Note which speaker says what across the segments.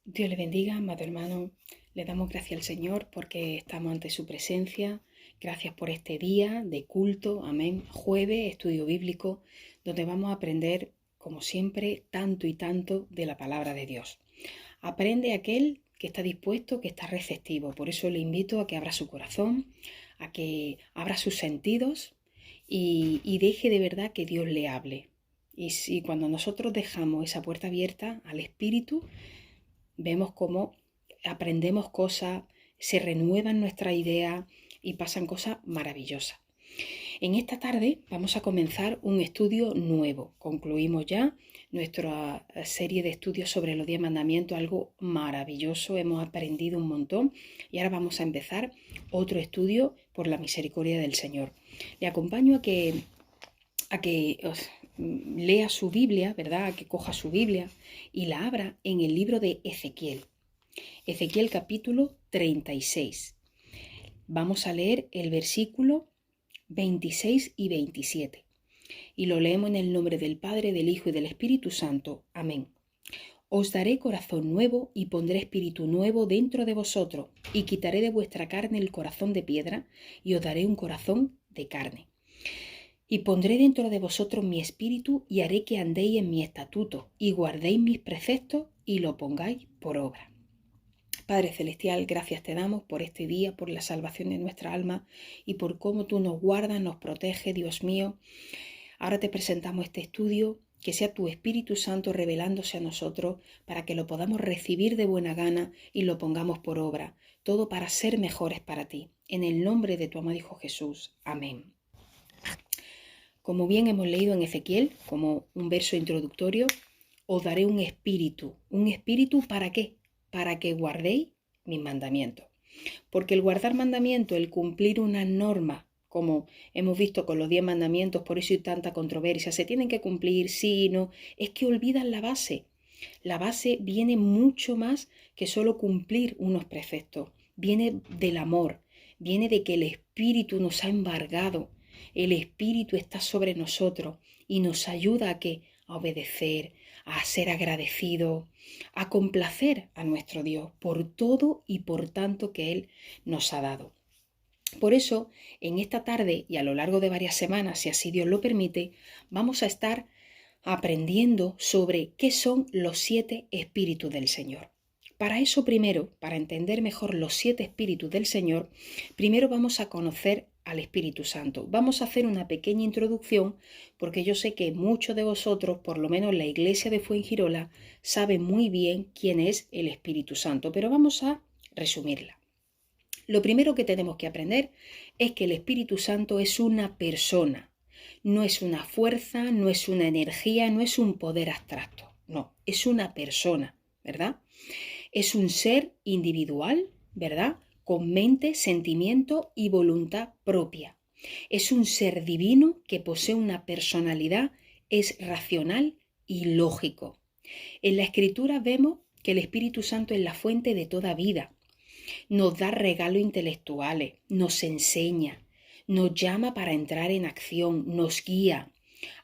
Speaker 1: Dios le bendiga, amado hermano. Le damos gracias al Señor porque estamos ante su presencia. Gracias por este día de culto. Amén. Jueves, estudio bíblico, donde vamos a aprender, como siempre, tanto y tanto de la palabra de Dios. Aprende aquel que está dispuesto, que está receptivo. Por eso le invito a que abra su corazón, a que abra sus sentidos y deje de verdad que Dios le hable. Y si cuando nosotros dejamos esa puerta abierta al Espíritu, vemos cómo aprendemos cosas, se renuevan nuestras ideas y pasan cosas maravillosas. En esta tarde vamos a comenzar un estudio nuevo. Concluimos ya nuestra serie de estudios sobre los 10 mandamientos, algo maravilloso, hemos aprendido un montón y ahora vamos a empezar otro estudio por la misericordia del Señor. Le acompaño a que lea su Biblia, ¿verdad? A que coja su Biblia y la abra en el libro de Ezequiel. Ezequiel capítulo 36. Vamos a leer el versículo 26 y 27. Y lo leemos en el nombre del Padre, del Hijo y del Espíritu Santo. Amén. Os daré corazón nuevo y pondré espíritu nuevo dentro de vosotros, y quitaré de vuestra carne el corazón de piedra, y os daré un corazón de carne. Y pondré dentro de vosotros mi espíritu, y haré que andéis en mi estatuto, y guardéis mis preceptos, y lo pongáis por obra. Padre Celestial, gracias te damos por este día, por la salvación de nuestra alma y por cómo tú nos guardas, nos protege, Dios mío. Ahora te presentamos este estudio, que sea tu Espíritu Santo revelándose a nosotros para que lo podamos recibir de buena gana y lo pongamos por obra, todo para ser mejores para ti. En el nombre de tu amado Hijo Jesús. Amén. Como bien hemos leído en Ezequiel, como un verso introductorio, os daré un espíritu. ¿Un espíritu para qué? Para que guardéis mis mandamientos. Porque el guardar mandamientos, el cumplir una norma, como hemos visto con los 10 mandamientos, por eso hay tanta controversia, se tienen que cumplir, sí, no, es que olvidan la base. La base viene mucho más que solo cumplir unos preceptos. Viene del amor, viene de que el Espíritu nos ha embargado, el Espíritu está sobre nosotros y nos ayuda a que a obedecer, a ser agradecido, a complacer a nuestro Dios por todo y por tanto que Él nos ha dado. Por eso, en esta tarde y a lo largo de varias semanas, si así Dios lo permite, vamos a estar aprendiendo sobre qué son los 7 espíritus del Señor. Para eso primero, para entender mejor los 7 espíritus del Señor, primero vamos a conocer al Espíritu Santo. Vamos a hacer una pequeña introducción porque yo sé que muchos de vosotros, por lo menos la iglesia de Fuengirola, saben muy bien quién es el Espíritu Santo, pero vamos a resumirla. Lo primero que tenemos que aprender es que el Espíritu Santo es una persona, no es una fuerza, no es una energía, no es un poder abstracto, no, es una persona, ¿verdad? Es un ser individual, ¿verdad? Con mente, sentimiento y voluntad propia. Es un ser divino que posee una personalidad, es racional y lógico. En la Escritura vemos que el Espíritu Santo es la fuente de toda vida. Nos da regalos intelectuales, nos enseña, nos llama para entrar en acción, nos guía,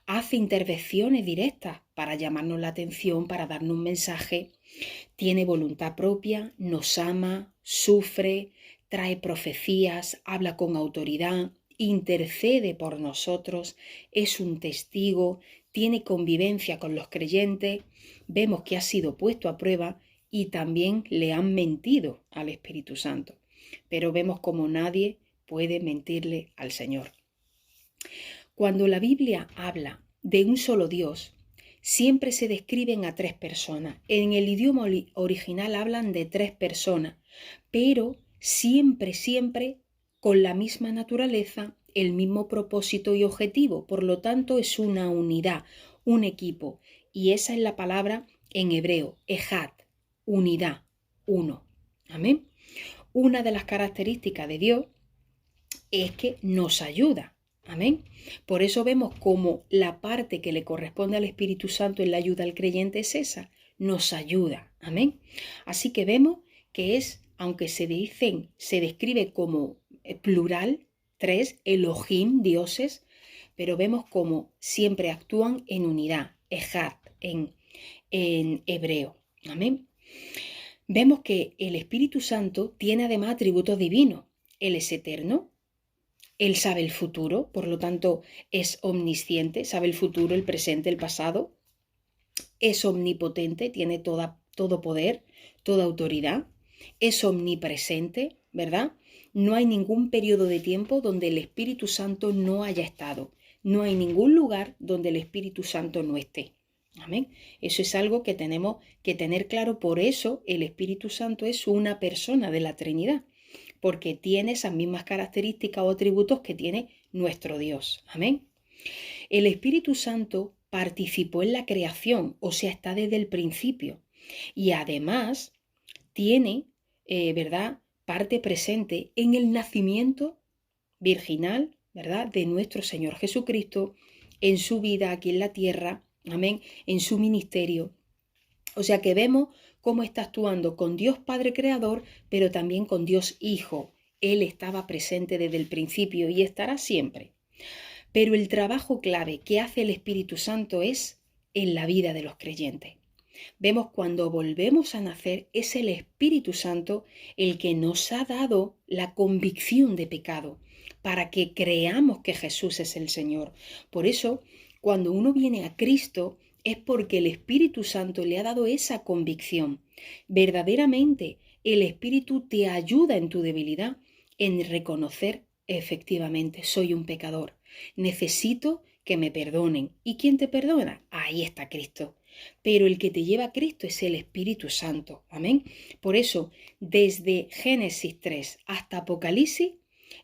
Speaker 1: hace intervenciones directas para llamarnos la atención, para darnos un mensaje, tiene voluntad propia, nos ama, sufre, trae profecías, habla con autoridad, intercede por nosotros, es un testigo, tiene convivencia con los creyentes, vemos que ha sido puesto a prueba y también le han mentido al Espíritu Santo. Pero vemos como nadie puede mentirle al Señor. Cuando la Biblia habla de un solo Dios, siempre se describen a 3 personas. En el idioma original hablan de 3 personas, pero siempre con la misma naturaleza, el mismo propósito y objetivo. Por lo tanto, es una unidad, un equipo. Y esa es la palabra en hebreo, ejad, unidad, uno. Amén. Una de las características de Dios es que nos ayuda. Amén. Por eso vemos como la parte que le corresponde al Espíritu Santo en la ayuda al creyente es esa, nos ayuda. Amén. Así que vemos que es, aunque se describe como plural, 3, Elohim, dioses, pero vemos como siempre actúan en unidad, ejad, en hebreo. Amén. vemos que el Espíritu Santo tiene además atributos divinos. Él es eterno, Él sabe el futuro, por lo tanto es omnisciente, sabe el futuro, el presente, el pasado. Es omnipotente, tiene todo poder, toda autoridad. Es omnipresente, ¿verdad? No hay ningún periodo de tiempo donde el Espíritu Santo no haya estado. No hay ningún lugar donde el Espíritu Santo no esté. Amén. Eso es algo que tenemos que tener claro. Por eso el Espíritu Santo es una persona de la Trinidad, porque tiene esas mismas características o atributos que tiene nuestro Dios. Amén. El Espíritu Santo participó en la creación, o sea, está desde el principio. Y además tiene, ¿verdad?, parte presente en el nacimiento virginal, ¿verdad?, de nuestro Señor Jesucristo, en su vida aquí en la tierra, amén, en su ministerio. O sea que vemos cómo está actuando con Dios Padre Creador, pero también con Dios Hijo. Él estaba presente desde el principio y estará siempre. Pero el trabajo clave que hace el Espíritu Santo es en la vida de los creyentes. Vemos cuando volvemos a nacer, es el Espíritu Santo el que nos ha dado la convicción de pecado para que creamos que Jesús es el Señor. Por eso, cuando uno viene a Cristo, es porque el Espíritu Santo le ha dado esa convicción. Verdaderamente, el Espíritu te ayuda en tu debilidad, en reconocer efectivamente, soy un pecador. Necesito que me perdonen. ¿Y quién te perdona? Ahí está Cristo. Pero el que te lleva a Cristo es el Espíritu Santo. Amén. Por eso, desde Génesis 3 hasta Apocalipsis,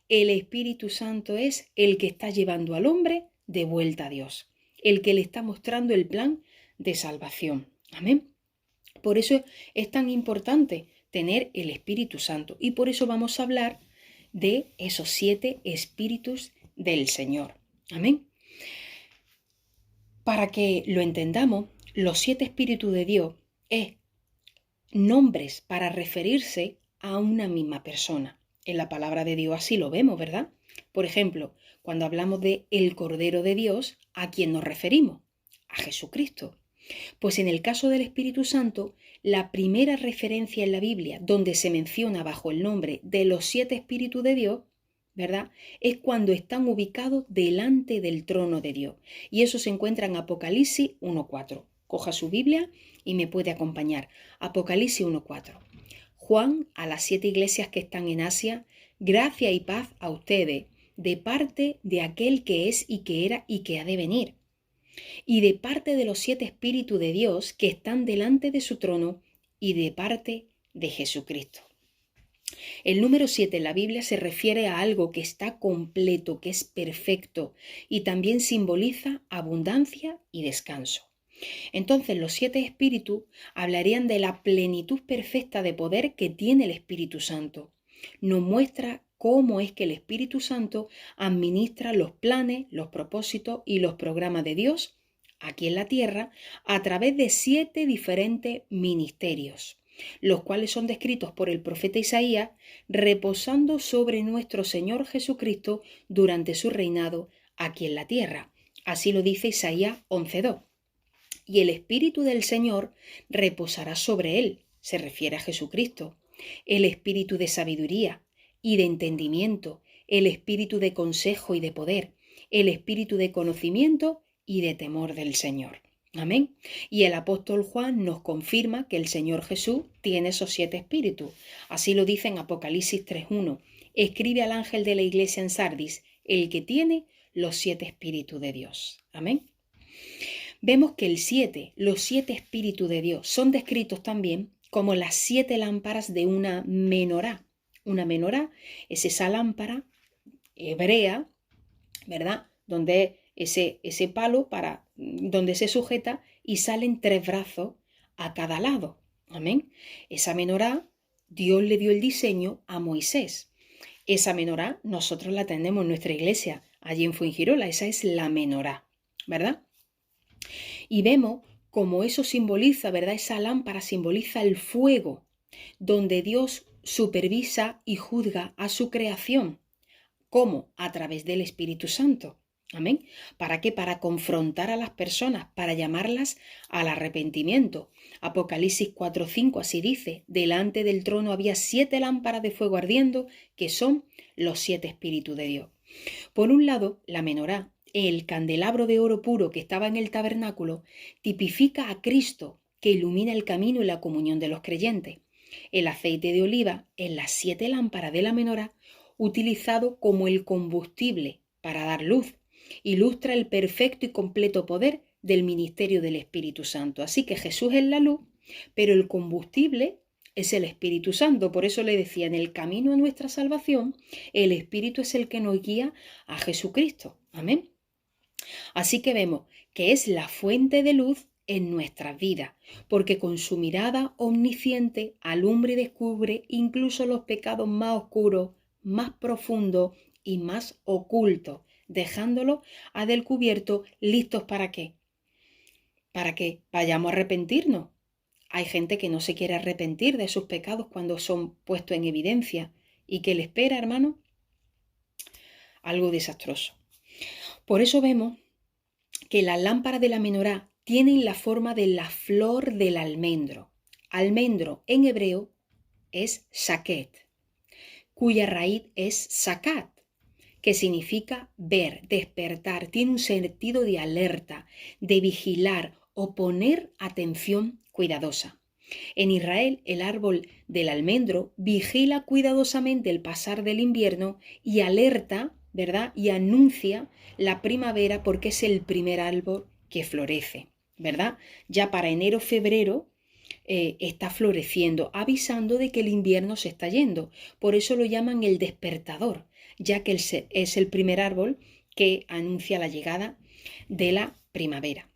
Speaker 1: el Espíritu Santo es el que está llevando al hombre de vuelta a Dios, el que le está mostrando el plan de salvación. Amén. Por eso es tan importante tener el Espíritu Santo. Y por eso vamos a hablar de esos 7 espíritus del Señor. Amén. Para que lo entendamos, los 7 espíritus de Dios es nombres para referirse a una misma persona. En la palabra de Dios así lo vemos, ¿verdad? Por ejemplo, cuando hablamos de el Cordero de Dios, ¿a quién nos referimos? A Jesucristo. Pues en el caso del Espíritu Santo, la primera referencia en la Biblia donde se menciona bajo el nombre de los 7 espíritus de Dios, ¿verdad?, es cuando están ubicados delante del trono de Dios. Y eso se encuentra en Apocalipsis 1:4. Coja su Biblia y me puede acompañar. Apocalipsis 1:4. Juan, a las 7 iglesias que están en Asia, gracia y paz a ustedes, de parte de aquel que es y que era y que ha de venir, y de parte de los 7 espíritus de Dios que están delante de su trono, y de parte de Jesucristo. El número 7 en la Biblia se refiere a algo que está completo, que es perfecto, y también simboliza abundancia y descanso. Entonces los 7 espíritus hablarían de la plenitud perfecta de poder que tiene el Espíritu Santo. Nos muestra cómo es que el Espíritu Santo administra los planes, los propósitos y los programas de Dios aquí en la tierra a través de 7 diferentes ministerios, los cuales son descritos por el profeta Isaías, reposando sobre nuestro Señor Jesucristo durante su reinado aquí en la tierra. Así lo dice Isaías 11:2. Y el Espíritu del Señor reposará sobre él, se refiere a Jesucristo, el Espíritu de sabiduría y de entendimiento, el Espíritu de consejo y de poder, el Espíritu de conocimiento y de temor del Señor. Amén. Y el apóstol Juan nos confirma que el Señor Jesús tiene esos 7 espíritus. Así lo dice en Apocalipsis 3:1. Escribe al ángel de la iglesia en Sardis, el que tiene los 7 espíritus de Dios. Amén. Vemos que los 7 espíritus de Dios son descritos también como las 7 lámparas de una menorá. Una menorá es esa lámpara hebrea, ¿verdad?, donde ese palo donde se sujeta y salen 3 brazos a cada lado. Amén. Esa menorá, Dios le dio el diseño a Moisés. Esa menorá nosotros la tenemos en nuestra iglesia, allí en Fuengirola. Esa es la menorá, ¿verdad? Y vemos como eso simboliza, ¿verdad? Esa lámpara simboliza el fuego, donde Dios supervisa y juzga a su creación. ¿Cómo? A través del Espíritu Santo. Amén. ¿Para qué? Para confrontar a las personas, para llamarlas al arrepentimiento. Apocalipsis 4:5 así dice: delante del trono había 7 lámparas de fuego ardiendo, que son los 7 espíritus de Dios. Por un lado, la menorá, el candelabro de oro puro que estaba en el tabernáculo, tipifica a Cristo, que ilumina el camino y la comunión de los creyentes. El aceite de oliva en las 7 lámparas de la menorá, utilizado como el combustible para dar luz, ilustra el perfecto y completo poder del ministerio del Espíritu Santo. Así que Jesús es la luz, pero el combustible es el Espíritu Santo. Por eso le decía, en el camino a nuestra salvación, el Espíritu es el que nos guía a Jesucristo. Amén. Así que vemos que es la fuente de luz en nuestras vidas, porque con su mirada omnisciente alumbra y descubre incluso los pecados más oscuros, más profundos y más ocultos, dejándolos a descubierto, listos ¿para qué? Para que vayamos a arrepentirnos. Hay gente que no se quiere arrepentir de sus pecados cuando son puestos en evidencia. ¿Y qué le espera, hermano? Algo desastroso. Por eso vemos que las lámparas de la menorá tienen la forma de la flor del almendro. Almendro en hebreo es shaket, cuya raíz es sakat, que significa ver, despertar, tiene un sentido de alerta, de vigilar o poner atención cuidadosa. En Israel, el árbol del almendro vigila cuidadosamente el pasar del invierno y alerta, ¿verdad? Y anuncia la primavera porque es el primer árbol que florece, ¿verdad? Ya para enero, febrero está floreciendo, avisando de que el invierno se está yendo. Por eso lo llaman el despertador, ya que es el primer árbol que anuncia la llegada de la primavera.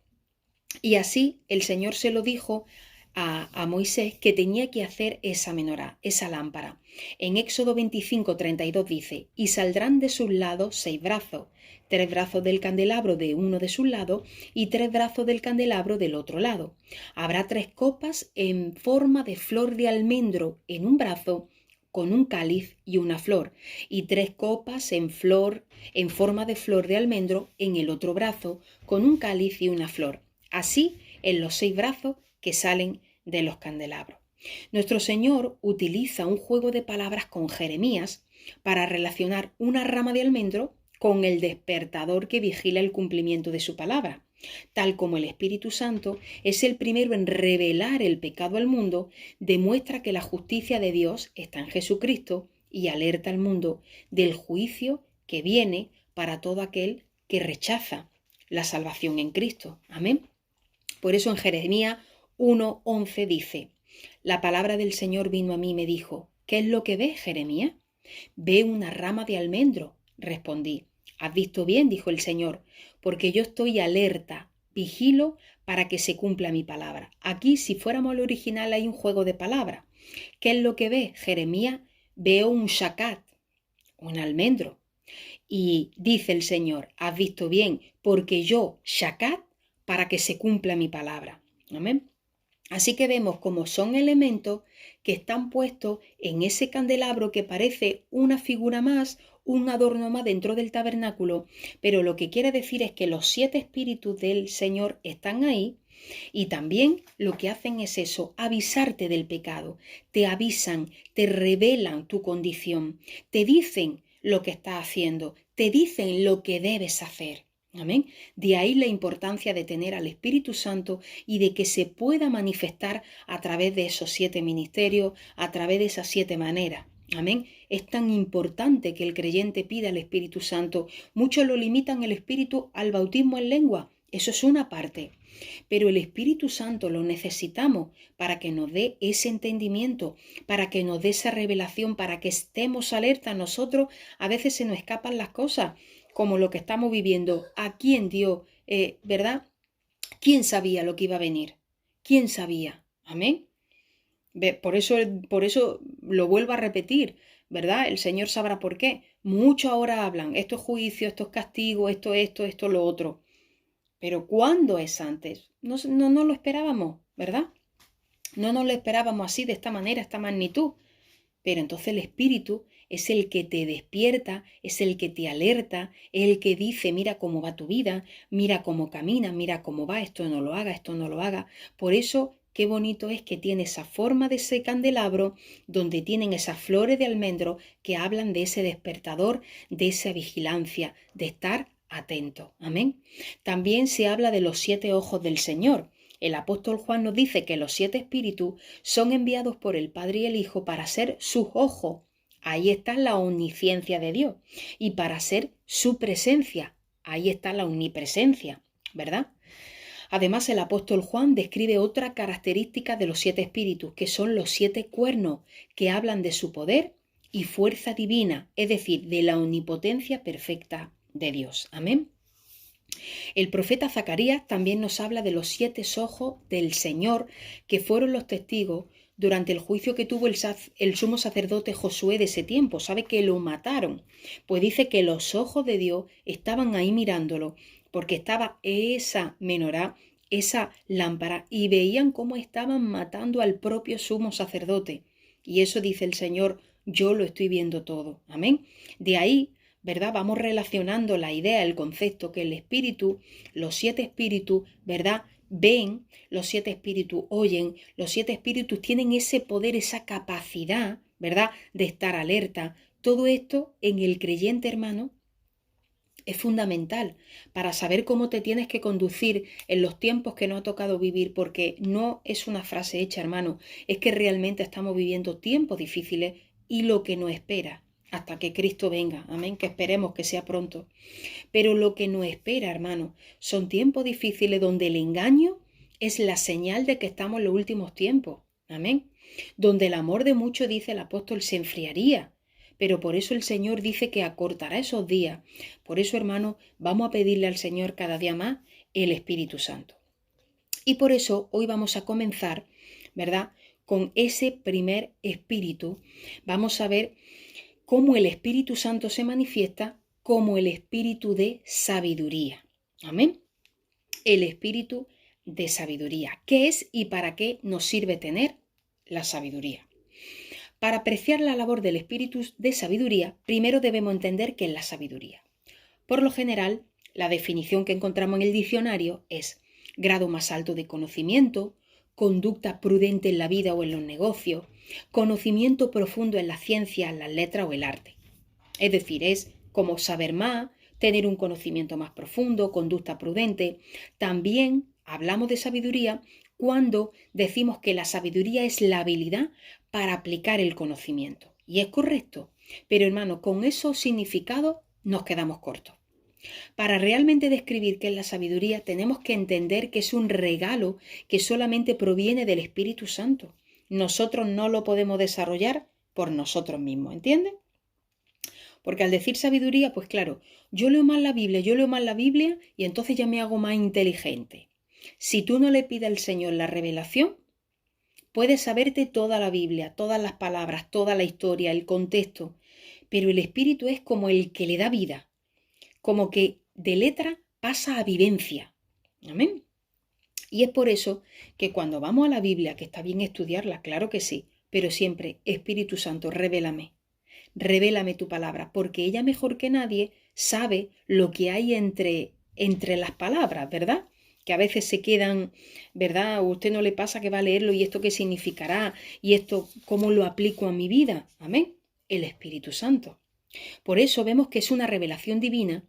Speaker 1: Y así el Señor se lo dijo a Moisés que tenía que hacer esa menorá, esa lámpara. En Éxodo 25:32 dice: y saldrán de sus lados 6 brazos, 3 brazos del candelabro de uno de sus lados y 3 brazos del candelabro del otro lado. Habrá 3 copas en forma de flor de almendro en un brazo, con un cáliz y una flor, y 3 copas en forma de flor de almendro en el otro brazo, con un cáliz y una flor. Así en los 6 brazos que salen de los candelabros. Nuestro Señor utiliza un juego de palabras con Jeremías para relacionar una rama de almendro con el despertador que vigila el cumplimiento de su palabra. Tal como el Espíritu Santo es el primero en revelar el pecado al mundo, demuestra que la justicia de Dios está en Jesucristo y alerta al mundo del juicio que viene para todo aquel que rechaza la salvación en Cristo. Amén. Por eso en Jeremías 1:11 dice: la palabra del Señor vino a mí y me dijo: ¿qué es lo que ves, Jeremías? Ve una rama de almendro, respondí. Has visto bien, dijo el Señor, porque yo estoy alerta, vigilo para que se cumpla mi palabra. Aquí, si fuéramos al original, hay un juego de palabras. ¿Qué es lo que ves, Jeremías? Veo un shakat, un almendro. Y dice el Señor: has visto bien, porque yo, shakat, para que se cumpla mi palabra. Amén. Así que vemos cómo son elementos que están puestos en ese candelabro que parece una figura más, un adorno más dentro del tabernáculo, pero lo que quiere decir es que los 7 espíritus del Señor están ahí y también lo que hacen es eso, avisarte del pecado, te avisan, te revelan tu condición, te dicen lo que estás haciendo, te dicen lo que debes hacer. Amén. De ahí la importancia de tener al Espíritu Santo y de que se pueda manifestar a través de esos 7 ministerios, a través de esas 7 maneras. Amén. Es tan importante que el creyente pida al Espíritu Santo. Muchos lo limitan el Espíritu al bautismo en lengua. Eso es una parte. Pero el Espíritu Santo lo necesitamos para que nos dé ese entendimiento, para que nos dé esa revelación, para que estemos alerta. Nosotros a veces se nos escapan las cosas, como lo que estamos viviendo. ¿A quién dio, verdad? ¿Quién sabía lo que iba a venir? ¿Quién sabía? Amén. Por eso lo vuelvo a repetir, ¿verdad? El Señor sabrá por qué. Muchos ahora hablan, esto es juicio, esto es castigo, esto, lo otro. Pero ¿cuándo es antes? No lo esperábamos, ¿verdad? No nos lo esperábamos así, de esta manera, esta magnitud. Pero entonces el Espíritu es el que te despierta, es el que te alerta, es el que dice, mira cómo va tu vida, mira cómo camina, mira cómo va, esto no lo haga, esto no lo haga. Por eso, qué bonito es que tiene esa forma de ese candelabro, donde tienen esas flores de almendro que hablan de ese despertador, de esa vigilancia, de estar atento. Amén. También se habla de los 7 ojos del Señor. El apóstol Juan nos dice que los 7 espíritus son enviados por el Padre y el Hijo para ser sus ojos. Ahí está la omnisciencia de Dios. Y para ser su presencia. Ahí está la omnipresencia, ¿verdad? Además, el apóstol Juan describe otra característica de los 7 espíritus, que son los 7 cuernos, que hablan de su poder y fuerza divina, es decir, de la omnipotencia perfecta de Dios. Amén. El profeta Zacarías también nos habla de los 7 ojos del Señor, que fueron los testigos durante el juicio que tuvo el sumo sacerdote Josué de ese tiempo. Sabe que lo mataron. Pues dice que los ojos de Dios estaban ahí mirándolo, porque estaba esa menorá, esa lámpara, y veían cómo estaban matando al propio sumo sacerdote. Y eso dice el Señor, yo lo estoy viendo todo. Amén. De ahí, ¿verdad? Vamos relacionando la idea, el concepto, que el espíritu, los 7 espíritus, ¿verdad? Ven, los 7 espíritus oyen, los 7 espíritus tienen ese poder, esa capacidad, ¿verdad? De estar alerta. Todo esto en el creyente, hermano, es fundamental para saber cómo te tienes que conducir en los tiempos que nos ha tocado vivir, porque no es una frase hecha, hermano, es que realmente estamos viviendo tiempos difíciles y lo que nos espera hasta que Cristo venga, amén, que esperemos que sea pronto. Pero lo que nos espera, hermano, son tiempos difíciles donde el engaño es la señal de que estamos en los últimos tiempos, amén, donde el amor de muchos, dice el apóstol, se enfriaría. Pero por eso el Señor dice que acortará esos días. Por eso, hermano, vamos a pedirle al Señor cada día más el Espíritu Santo. Y por eso hoy vamos a comenzar, ¿verdad? Con ese primer espíritu. Vamos a ver cómo el Espíritu Santo se manifiesta como el espíritu de sabiduría. Amén. El espíritu de sabiduría. ¿Qué es y para qué nos sirve tener la sabiduría? Para apreciar la labor del espíritu de sabiduría, primero debemos entender qué es la sabiduría. Por lo general, la definición que encontramos en el diccionario es grado más alto de conocimiento, conducta prudente en la vida o en los negocios, conocimiento profundo en la ciencia, las letras o el arte. Es decir, es como saber más, tener un conocimiento más profundo, conducta prudente. También hablamos de sabiduría cuando decimos que la sabiduría es la habilidad para aplicar el conocimiento. Y es correcto, pero hermano, con esos significados nos quedamos cortos. Para realmente describir qué es la sabiduría, tenemos que entender que es un regalo que solamente proviene del Espíritu Santo. Nosotros no lo podemos desarrollar por nosotros mismos, ¿entienden? Porque al decir sabiduría, pues claro, yo leo más la Biblia y entonces ya me hago más inteligente. Si tú no le pides al Señor la revelación, puedes saberte toda la Biblia, todas las palabras, toda la historia, el contexto, pero el Espíritu es como el que le da vida, como que de letra pasa a vivencia. Amén. Y es por eso que cuando vamos a la Biblia, que está bien estudiarla, claro que sí, pero siempre, Espíritu Santo, revélame tu palabra, porque ella mejor que nadie sabe lo que hay entre las palabras, ¿verdad? Que a veces se quedan, ¿verdad? A usted no le pasa que va a leerlo y esto qué significará y esto cómo lo aplico a mi vida. Amén. El Espíritu Santo. Por eso vemos que es una revelación divina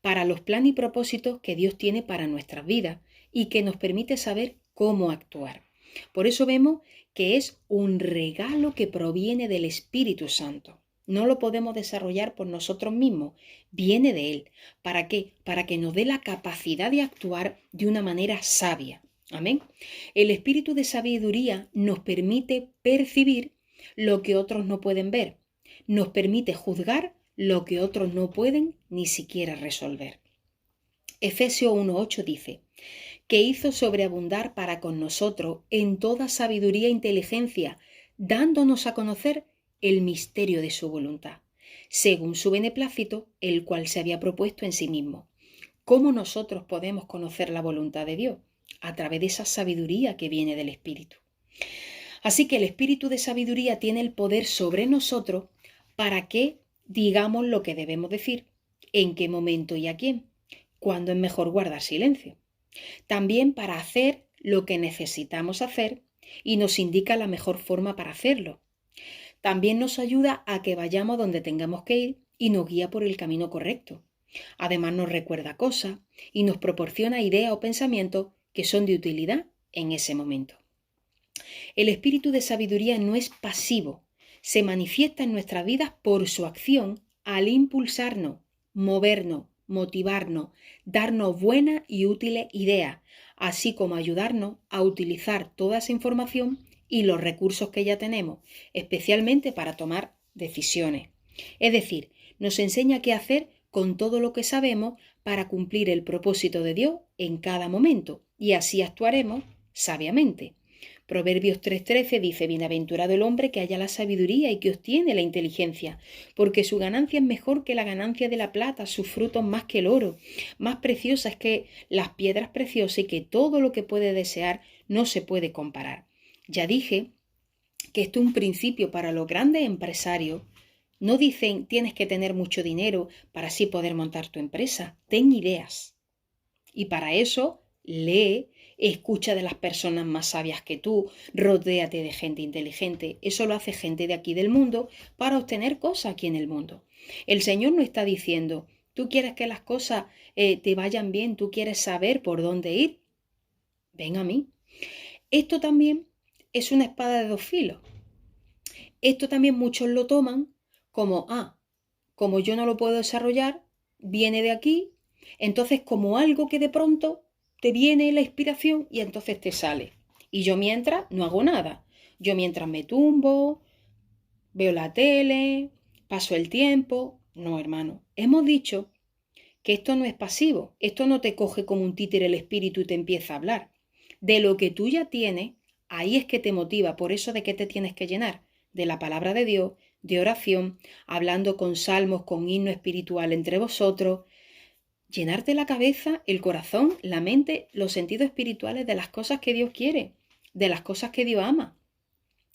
Speaker 1: para los planes y propósitos que Dios tiene para nuestras vidas y que nos permite saber cómo actuar. Por eso vemos que es un regalo que proviene del Espíritu Santo. No lo podemos desarrollar por nosotros mismos, viene de Él. ¿Para qué? Para que nos dé la capacidad de actuar de una manera sabia. Amén. El espíritu de sabiduría nos permite percibir lo que otros no pueden ver. Nos permite juzgar lo que otros no pueden ni siquiera resolver. Efesios 1:8 dice, que hizo sobreabundar para con nosotros en toda sabiduría e inteligencia, dándonos a conocer el misterio de su voluntad, según su beneplácito, el cual se había propuesto en sí mismo. ¿Cómo nosotros podemos conocer la voluntad de Dios? A través de esa sabiduría que viene del Espíritu. Así que el espíritu de sabiduría tiene el poder sobre nosotros para que digamos lo que debemos decir, en qué momento y a quién, cuándo es mejor guardar silencio. También para hacer lo que necesitamos hacer y nos indica la mejor forma para hacerlo. También nos ayuda a que vayamos donde tengamos que ir y nos guía por el camino correcto. Además nos recuerda cosas y nos proporciona ideas o pensamientos que son de utilidad en ese momento. El espíritu de sabiduría no es pasivo, se manifiesta en nuestras vidas por su acción al impulsarnos, movernos, motivarnos, darnos buenas y útiles ideas, así como ayudarnos a utilizar toda esa información y los recursos que ya tenemos, especialmente para tomar decisiones. Es decir, nos enseña qué hacer con todo lo que sabemos para cumplir el propósito de Dios en cada momento y así actuaremos sabiamente. Proverbios 3:13 dice: bienaventurado el hombre que halla la sabiduría y que obtiene la inteligencia, porque su ganancia es mejor que la ganancia de la plata, sus frutos más que el oro, más preciosas que las piedras preciosas y que todo lo que puede desear no se puede comparar. Ya dije que esto es un principio para los grandes empresarios. No dicen tienes que tener mucho dinero para así poder montar tu empresa. Ten ideas. Y para eso, lee, escucha de las personas más sabias que tú, rodéate de gente inteligente. Eso lo hace gente de aquí del mundo para obtener cosas aquí en el mundo. El Señor no está diciendo, tú quieres que las cosas te vayan bien, tú quieres saber por dónde ir. Ven a mí. Esto también es una espada de dos filos. Esto también muchos lo toman como, como yo no lo puedo desarrollar, viene de aquí, entonces como algo que de pronto te viene la inspiración y entonces te sale. Y yo mientras no hago nada. Yo mientras me tumbo, veo la tele, paso el tiempo. No, hermano. Hemos dicho que esto no es pasivo. Esto no te coge como un títere el espíritu y te empieza a hablar. De lo que tú ya tienes, ahí es que te motiva. Por eso, ¿de qué te tienes que llenar? De la palabra de Dios, de oración, hablando con salmos, con himno espiritual entre vosotros. Llenarte la cabeza, el corazón, la mente, los sentidos espirituales de las cosas que Dios quiere, de las cosas que Dios ama.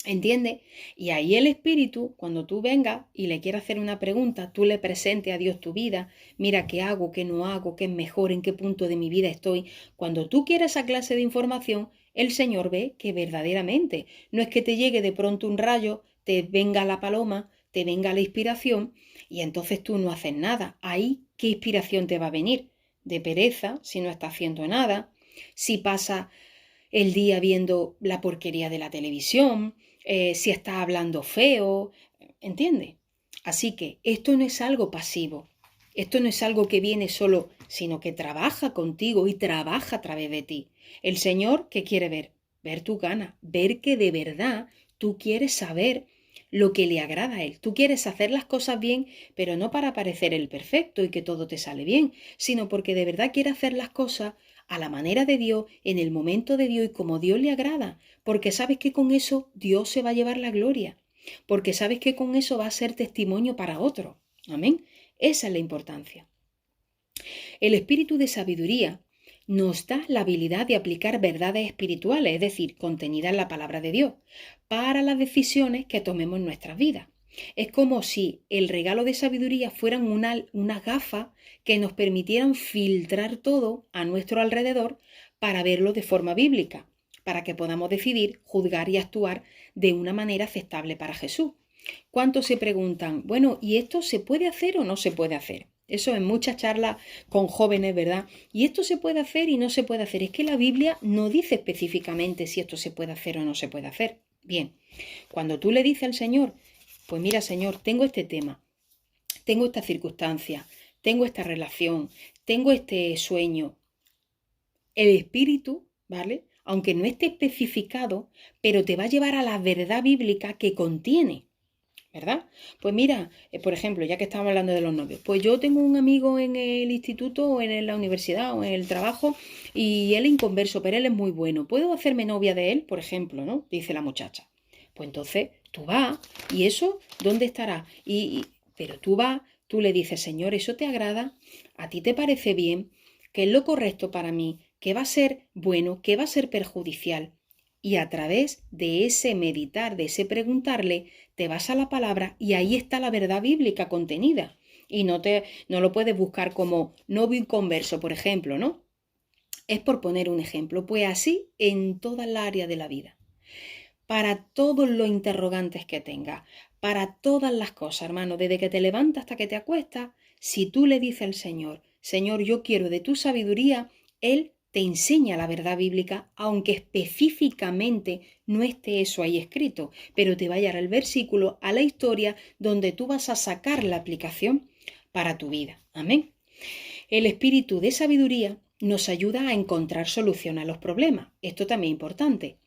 Speaker 1: ¿Entiendes? Y ahí el espíritu, cuando tú vengas y le quieras hacer una pregunta, tú le presentes a Dios tu vida, mira qué hago, qué no hago, qué es mejor, en qué punto de mi vida estoy. Cuando tú quieres esa clase de información, el Señor ve que verdaderamente no es que te llegue de pronto un rayo, te venga la paloma, te venga la inspiración y entonces tú no haces nada. Ahí, ¿qué inspiración te va a venir? De pereza, si no estás haciendo nada, si pasa el día viendo la porquería de la televisión, si estás hablando feo, ¿entiendes? Así que esto no es algo pasivo, esto no es algo que viene solo, sino que trabaja contigo y trabaja a través de ti. El Señor, ¿qué quiere ver? Ver tu gana, ver que de verdad tú quieres saber lo que le agrada a Él. Tú quieres hacer las cosas bien, pero no para parecer el perfecto y que todo te sale bien, sino porque de verdad quieres hacer las cosas a la manera de Dios, en el momento de Dios y como Dios le agrada, porque sabes que con eso Dios se va a llevar la gloria, porque sabes que con eso va a ser testimonio para otro. Amén. Esa es la importancia. El espíritu de sabiduría nos da la habilidad de aplicar verdades espirituales, es decir, contenidas en la palabra de Dios, para las decisiones que tomemos en nuestras vidas. Es como si el regalo de sabiduría fueran unas gafas que nos permitieran filtrar todo a nuestro alrededor para verlo de forma bíblica, para que podamos decidir, juzgar y actuar de una manera aceptable para Jesús. ¿Cuántos se preguntan, bueno, ¿y esto se puede hacer o no se puede hacer? Eso en muchas charlas con jóvenes, ¿verdad? Y esto se puede hacer y no se puede hacer. Es que la Biblia no dice específicamente si esto se puede hacer o no se puede hacer. Bien, cuando tú le dices al Señor, pues mira, Señor, tengo este tema, tengo esta circunstancia, tengo esta relación, tengo este sueño. El Espíritu, ¿vale? Aunque no esté especificado, pero te va a llevar a la verdad bíblica que contiene. ¿Verdad? Pues mira, por ejemplo, ya que estamos hablando de los novios, pues yo tengo un amigo en el instituto o en la universidad o en el trabajo y él es inconverso, pero él es muy bueno. ¿Puedo hacerme novia de él, por ejemplo, no? Dice la muchacha. Pues entonces tú vas y eso, ¿dónde estará? Pero tú vas, tú le dices, Señor, ¿eso te agrada? ¿A ti te parece bien? ¿Qué es lo correcto para mí? ¿Qué va a ser bueno? ¿Qué va a ser perjudicial? Y a través de ese meditar, de ese preguntarle, te vas a la palabra y ahí está la verdad bíblica contenida. Y no lo puedes buscar como novio inconverso, por ejemplo, ¿no? Es por poner un ejemplo. Pues así en toda la área de la vida. Para todos los interrogantes que tengas, para todas las cosas, hermano, desde que te levantas hasta que te acuestas, si tú le dices al Señor, Señor, yo quiero de tu sabiduría, Él te enseña la verdad bíblica, aunque específicamente no esté eso ahí escrito, pero te va a llevar el versículo a la historia donde tú vas a sacar la aplicación para tu vida. Amén. El espíritu de sabiduría nos ayuda a encontrar solución a los problemas. Esto también es importante.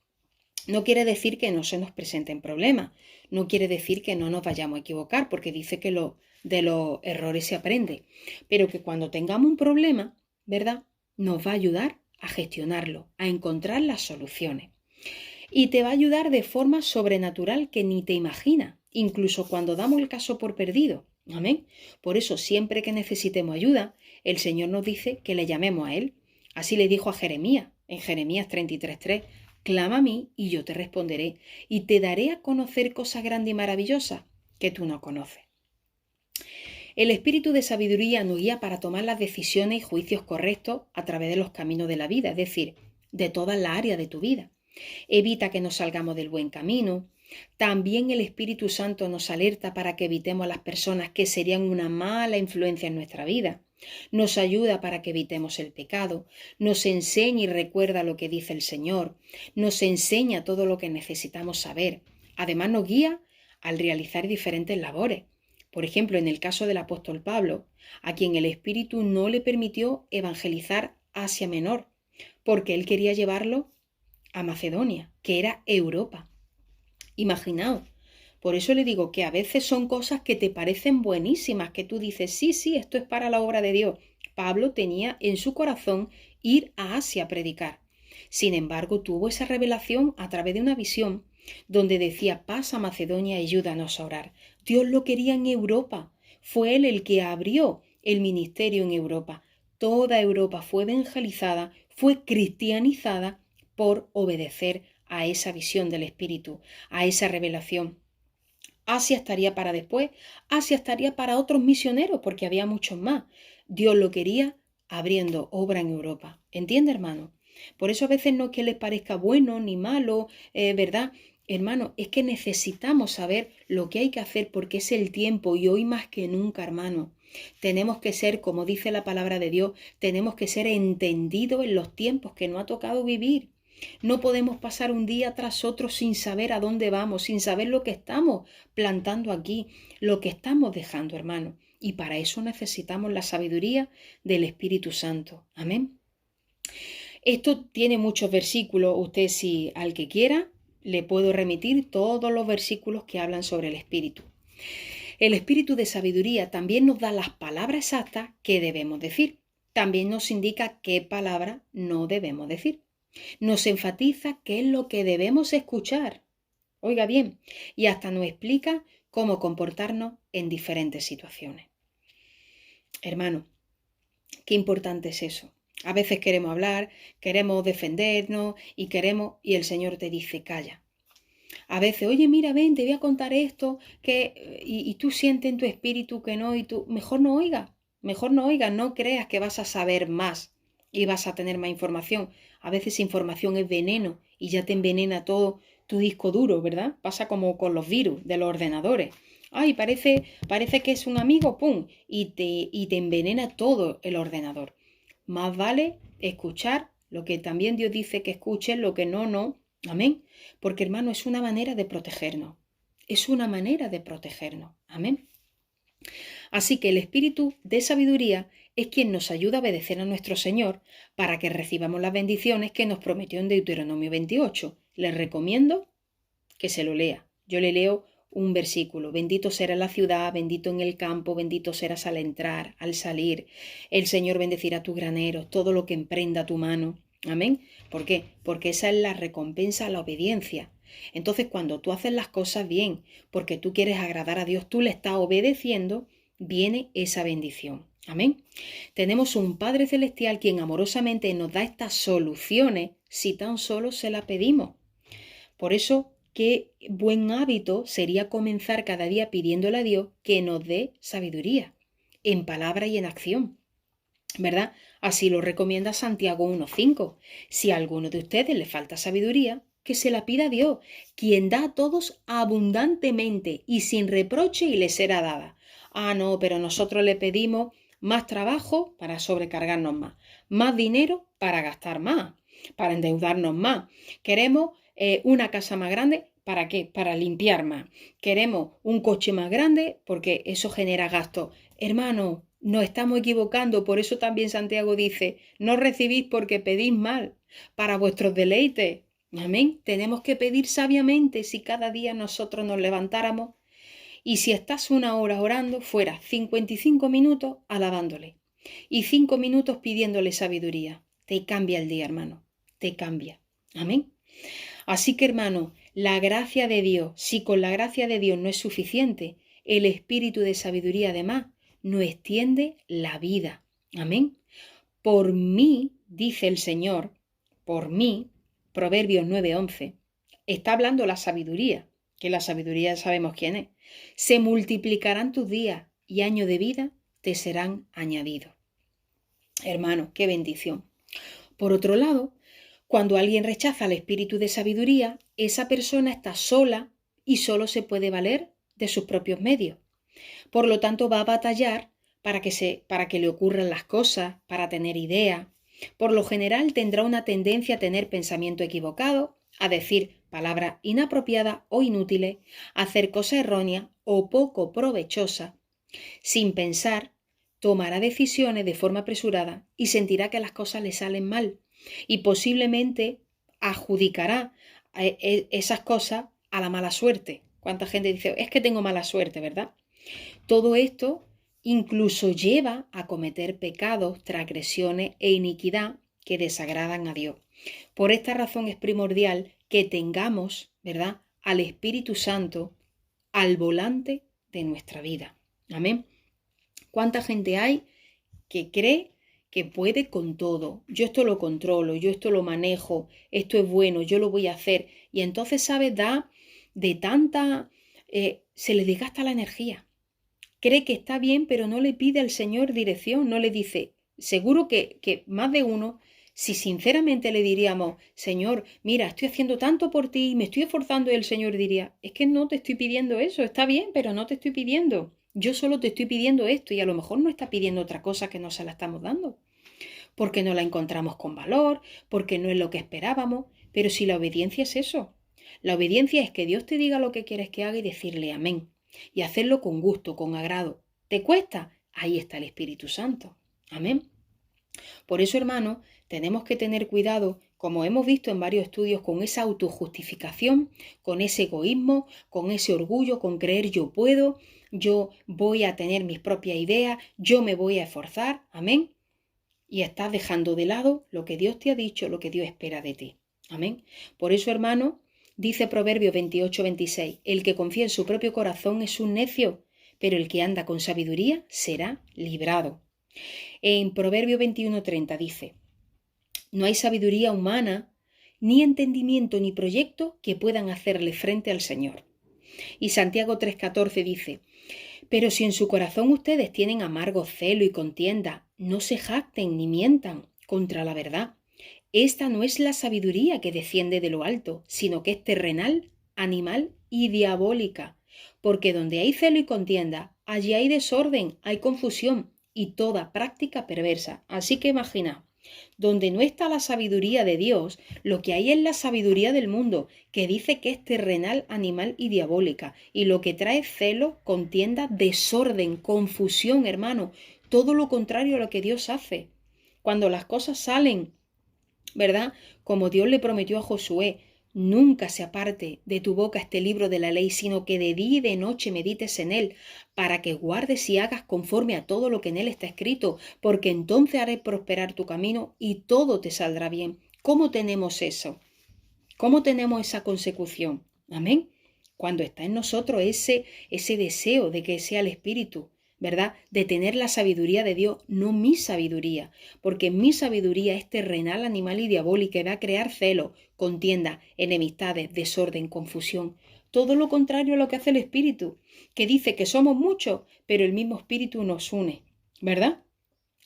Speaker 1: No quiere decir que no se nos presenten problemas, no quiere decir que no nos vayamos a equivocar, porque dice que de los errores se aprende, pero que cuando tengamos un problema, ¿verdad? Nos va a ayudar a gestionarlo, a encontrar las soluciones. Y te va a ayudar de forma sobrenatural que ni te imaginas, incluso cuando damos el caso por perdido. Amén. Por eso, siempre que necesitemos ayuda, el Señor nos dice que le llamemos a Él. Así le dijo a Jeremías, en Jeremías 33:3. Clama a mí y yo te responderé, y te daré a conocer cosas grandes y maravillosas que tú no conoces. El espíritu de sabiduría nos guía para tomar las decisiones y juicios correctos a través de los caminos de la vida, es decir, de todas las áreas de tu vida. Evita que nos salgamos del buen camino. También el Espíritu Santo nos alerta para que evitemos a las personas que serían una mala influencia en nuestra vida. Nos ayuda para que evitemos el pecado, nos enseña y recuerda lo que dice el Señor, nos enseña todo lo que necesitamos saber. Además nos guía al realizar diferentes labores. Por ejemplo, en el caso del apóstol Pablo, a quien el Espíritu no le permitió evangelizar Asia Menor, porque él quería llevarlo a Macedonia, que era Europa. Imaginaos. Por eso le digo que a veces son cosas que te parecen buenísimas, que tú dices, sí, sí, esto es para la obra de Dios. Pablo tenía en su corazón ir a Asia a predicar. Sin embargo, tuvo esa revelación a través de una visión donde decía, pasa a Macedonia y ayúdanos a orar. Dios lo quería en Europa. Fue él el que abrió el ministerio en Europa. Toda Europa fue evangelizada, fue cristianizada por obedecer a esa visión del Espíritu, a esa revelación. Asia estaría para después, Asia estaría para otros misioneros, porque había muchos más. Dios lo quería abriendo obra en Europa. ¿Entiende, hermano? Por eso a veces no es que les parezca bueno ni malo, ¿verdad? Hermano, es que necesitamos saber lo que hay que hacer porque es el tiempo y hoy más que nunca, hermano. Tenemos que ser, como dice la palabra de Dios, tenemos que ser entendidos en los tiempos que nos ha tocado vivir. No podemos pasar un día tras otro sin saber a dónde vamos, sin saber lo que estamos plantando aquí, lo que estamos dejando, hermano. Y para eso necesitamos la sabiduría del Espíritu Santo. Amén. Esto tiene muchos versículos. Usted, si al que quiera, le puedo remitir todos los versículos que hablan sobre el Espíritu. El Espíritu de sabiduría también nos da las palabras exactas que debemos decir. También nos indica qué palabra no debemos decir. Nos enfatiza qué es lo que debemos escuchar. Oiga bien, y hasta nos explica cómo comportarnos en diferentes situaciones. Hermano, qué importante es eso. A veces queremos hablar, queremos defendernos y el Señor te dice, calla. A veces, oye, mira, ven, te voy a contar esto, y tú sientes en tu espíritu que no, y tú, mejor no oigas, no creas que vas a saber más y vas a tener más información. A veces información es veneno y ya te envenena todo tu disco duro, ¿verdad? Pasa como con los virus de los ordenadores. Ay, parece que es un amigo, ¡pum! Y te envenena todo el ordenador. Más vale escuchar lo que también Dios dice que escuches, lo que no, no. Amén. Porque, hermano, es una manera de protegernos. Es una manera de protegernos. Amén. Así que el espíritu de sabiduría es quien nos ayuda a obedecer a nuestro Señor para que recibamos las bendiciones que nos prometió en Deuteronomio 28. Les recomiendo que se lo lea. Yo le leo un versículo. Bendito será la ciudad, bendito en el campo, bendito serás al entrar, al salir. El Señor bendecirá tus graneros, todo lo que emprenda tu mano. Amén. ¿Por qué? Porque esa es la recompensa a la obediencia. Entonces, cuando tú haces las cosas bien, porque tú quieres agradar a Dios, tú le estás obedeciendo, viene esa bendición. Amén. Tenemos un Padre Celestial quien amorosamente nos da estas soluciones si tan solo se las pedimos. Por eso, qué buen hábito sería comenzar cada día pidiéndole a Dios que nos dé sabiduría, en palabra y en acción, ¿verdad? Así lo recomienda Santiago 1:5. Si a alguno de ustedes le falta sabiduría, que se la pida a Dios, quien da a todos abundantemente y sin reproche y le será dada. Ah, no, pero nosotros le pedimos más trabajo para sobrecargarnos más dinero para gastar más, para endeudarnos más. Queremos una casa más grande. ¿Para qué? Para limpiar más. Queremos un coche más grande porque eso genera gasto. Hermano, nos estamos equivocando. Por eso también Santiago dice, no recibís porque pedís mal, para vuestros deleites. Amén. Tenemos que pedir sabiamente. Si cada día nosotros nos levantáramos y si estás 1 hora orando, fuera 55 minutos alabándole y 5 minutos pidiéndole sabiduría. Te cambia el día, hermano. Te cambia. Amén. Así que, hermano, la gracia de Dios, si con la gracia de Dios no es suficiente, el espíritu de sabiduría además nos extiende la vida. Amén. Por mí, dice el Señor, por mí, Proverbios 9:11, está hablando la sabiduría, que la sabiduría sabemos quién es. Se multiplicarán tus días y años de vida te serán añadidos. Hermano, qué bendición. Por otro lado, cuando alguien rechaza el espíritu de sabiduría, esa persona está sola y solo se puede valer de sus propios medios. Por lo tanto, va a batallar para que le ocurran las cosas, para tener ideas. Por lo general, tendrá una tendencia a tener pensamiento equivocado, a decir palabras inapropiadas o inútiles, a hacer cosas erróneas o poco provechosas. Sin pensar, tomará decisiones de forma apresurada y sentirá que las cosas le salen mal. Y posiblemente adjudicará esas cosas a la mala suerte. ¿Cuánta gente dice, es que tengo mala suerte, verdad? Todo esto incluso lleva a cometer pecados, transgresiones e iniquidad que desagradan a Dios. Por esta razón es primordial que tengamos, ¿verdad?, al Espíritu Santo al volante de nuestra vida. Amén. ¿Cuánta gente hay que cree que puede con todo? Yo esto lo controlo, yo esto lo manejo, esto es bueno, yo lo voy a hacer. Y entonces, ¿sabes? Se le desgasta la energía. Cree que está bien, pero no le pide al Señor dirección, no le dice. Seguro que más de uno, si sinceramente le diríamos, Señor, mira, estoy haciendo tanto por ti, me estoy esforzando, y el Señor diría, es que no te estoy pidiendo eso, está bien, pero no te estoy pidiendo. Yo solo te estoy pidiendo esto, y a lo mejor no está pidiendo otra cosa que no se la estamos dando, porque no la encontramos con valor, porque no es lo que esperábamos. Pero si la obediencia es eso, la obediencia es que Dios te diga lo que quieres que haga y decirle amén. Y hacerlo con gusto, con agrado. ¿Te cuesta? Ahí está el Espíritu Santo. Amén. Por eso, hermano, tenemos que tener cuidado, como hemos visto en varios estudios, con esa autojustificación, con ese egoísmo, con ese orgullo, con creer yo puedo, yo voy a tener mis propias ideas, yo me voy a esforzar. Amén. Y estás dejando de lado lo que Dios te ha dicho, lo que Dios espera de ti. Amén. Por eso, hermano, dice Proverbios 28:26, el que confía en su propio corazón es un necio, pero el que anda con sabiduría será librado. En Proverbios 21:30 dice, no hay sabiduría humana, ni entendimiento ni proyecto que puedan hacerle frente al Señor. Y Santiago 3:14 dice, pero si en su corazón ustedes tienen amargo celo y contienda, no se jacten ni mientan contra la verdad. Esta no es la sabiduría que desciende de lo alto, sino que es terrenal, animal y diabólica. Porque donde hay celo y contienda, allí hay desorden, hay confusión y toda práctica perversa. Así que imagina, donde no está la sabiduría de Dios, lo que hay es la sabiduría del mundo, que dice que es terrenal, animal y diabólica. Y lo que trae celo, contienda, desorden, confusión, hermano. Todo lo contrario a lo que Dios hace. Cuando las cosas salen, ¿verdad?, como Dios le prometió a Josué, nunca se aparte de tu boca este libro de la ley, sino que de día y de noche medites en él, para que guardes y hagas conforme a todo lo que en él está escrito, porque entonces haré prosperar tu camino y todo te saldrá bien. ¿Cómo tenemos eso? ¿Cómo tenemos esa consecución? Amén. Cuando está en nosotros ese deseo de que sea el Espíritu, ¿verdad? De tener la sabiduría de Dios, no mi sabiduría, porque mi sabiduría es terrenal, animal y diabólica y va a crear celos, contienda, enemistades, desorden, confusión. Todo lo contrario a lo que hace el Espíritu, que dice que somos muchos, pero el mismo Espíritu nos une, ¿verdad?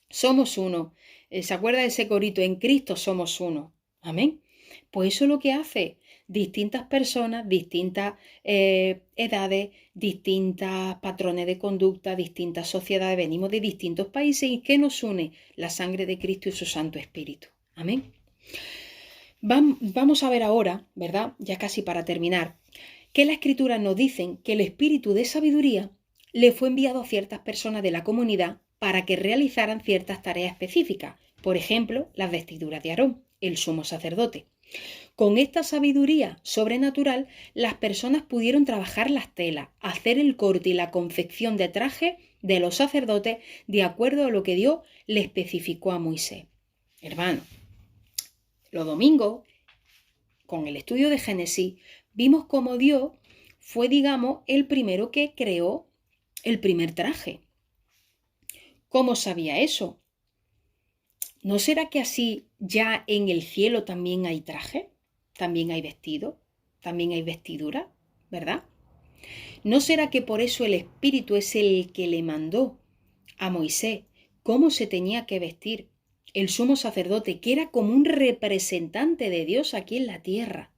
Speaker 1: Somos uno. ¿Se acuerda de ese corito? En Cristo somos uno. Amén. Pues eso es lo que hace. Distintas personas, distintas edades, distintos patrones de conducta, distintas sociedades, venimos de distintos países y ¿qué nos une? La sangre de Cristo y su Santo Espíritu. Amén. Vamos a ver ahora, ¿verdad? Ya casi para terminar, que las Escrituras nos dicen que el Espíritu de sabiduría le fue enviado a ciertas personas de la comunidad para que realizaran ciertas tareas específicas, por ejemplo, las vestiduras de Aarón, el sumo sacerdote. Con esta sabiduría sobrenatural, las personas pudieron trabajar las telas, hacer el corte y la confección de trajes de los sacerdotes de acuerdo a lo que Dios le especificó a Moisés. Hermano, los domingos, con el estudio de Génesis, vimos cómo Dios fue, digamos, el primero que creó el primer traje. ¿Cómo sabía eso? ¿No será que así ya en el cielo también hay traje? ¿También hay vestido? ¿También hay vestidura? ¿Verdad? ¿No será que por eso el Espíritu es el que le mandó a Moisés cómo se tenía que vestir el sumo sacerdote, que era como un representante de Dios aquí en la tierra?